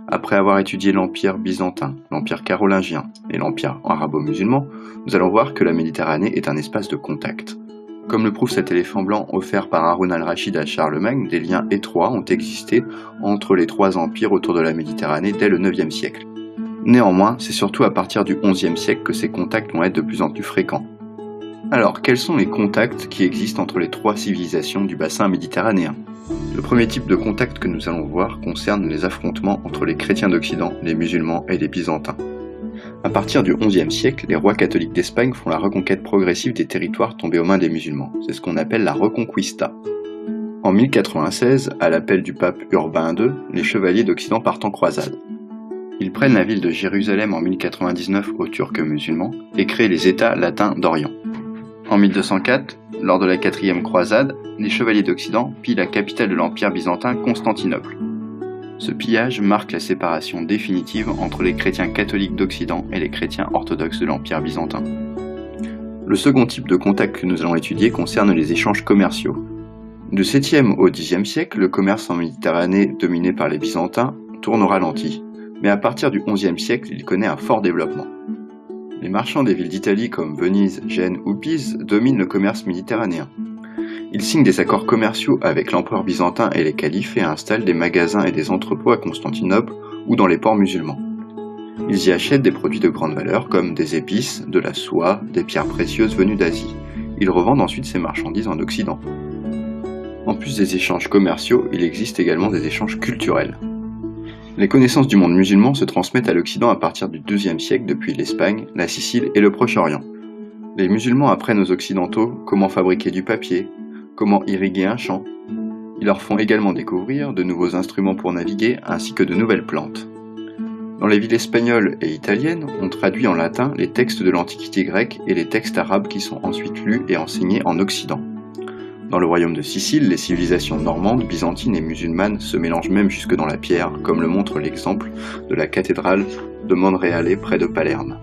Après avoir étudié l'Empire byzantin, l'Empire carolingien et l'Empire arabo-musulman, nous allons voir que la Méditerranée est un espace de contact. Comme le prouve cet éléphant blanc offert par Haroun al-Rachid à Charlemagne, des liens étroits ont existé entre les trois empires autour de la Méditerranée dès le IXe siècle. Néanmoins, c'est surtout à partir du XIe siècle que ces contacts vont être de plus en plus fréquents. Alors, quels sont les contacts qui existent entre les trois civilisations du bassin méditerranéen ? Le premier type de contact que nous allons voir concerne les affrontements entre les chrétiens d'Occident, les musulmans et les byzantins. À partir du XIe siècle, les rois catholiques d'Espagne font la reconquête progressive des territoires tombés aux mains des musulmans. C'est ce qu'on appelle la Reconquista. En 1096, à l'appel du pape Urbain II, les chevaliers d'Occident partent en croisade. Ils prennent la ville de Jérusalem en 1099 aux Turcs musulmans et créent les États latins d'Orient. En 1204, lors de la 4e croisade, les chevaliers d'Occident pillent la capitale de l'Empire byzantin, Constantinople. Ce pillage marque la séparation définitive entre les chrétiens catholiques d'Occident et les chrétiens orthodoxes de l'Empire byzantin. Le second type de contact que nous allons étudier concerne les échanges commerciaux. Du 7e au 10e siècle, le commerce en Méditerranée, dominé par les Byzantins, tourne au ralenti, mais à partir du 11e siècle, il connaît un fort développement. Les marchands des villes d'Italie comme Venise, Gênes ou Pise dominent le commerce méditerranéen. Ils signent des accords commerciaux avec l'empereur byzantin et les califes et installent des magasins et des entrepôts à Constantinople ou dans les ports musulmans. Ils y achètent des produits de grande valeur comme des épices, de la soie, des pierres précieuses venues d'Asie. Ils revendent ensuite ces marchandises en Occident. En plus des échanges commerciaux, il existe également des échanges culturels. Les connaissances du monde musulman se transmettent à l'Occident à partir du XIIe siècle depuis l'Espagne, la Sicile et le Proche-Orient. Les musulmans apprennent aux Occidentaux comment fabriquer du papier, comment irriguer un champ. Ils leur font également découvrir de nouveaux instruments pour naviguer ainsi que de nouvelles plantes. Dans les villes espagnoles et italiennes, on traduit en latin les textes de l'Antiquité grecque et les textes arabes qui sont ensuite lus et enseignés en Occident. Dans le royaume de Sicile, les civilisations normandes, byzantines et musulmanes se mélangent même jusque dans la pierre, comme le montre l'exemple de la cathédrale de Monreale près de Palerme.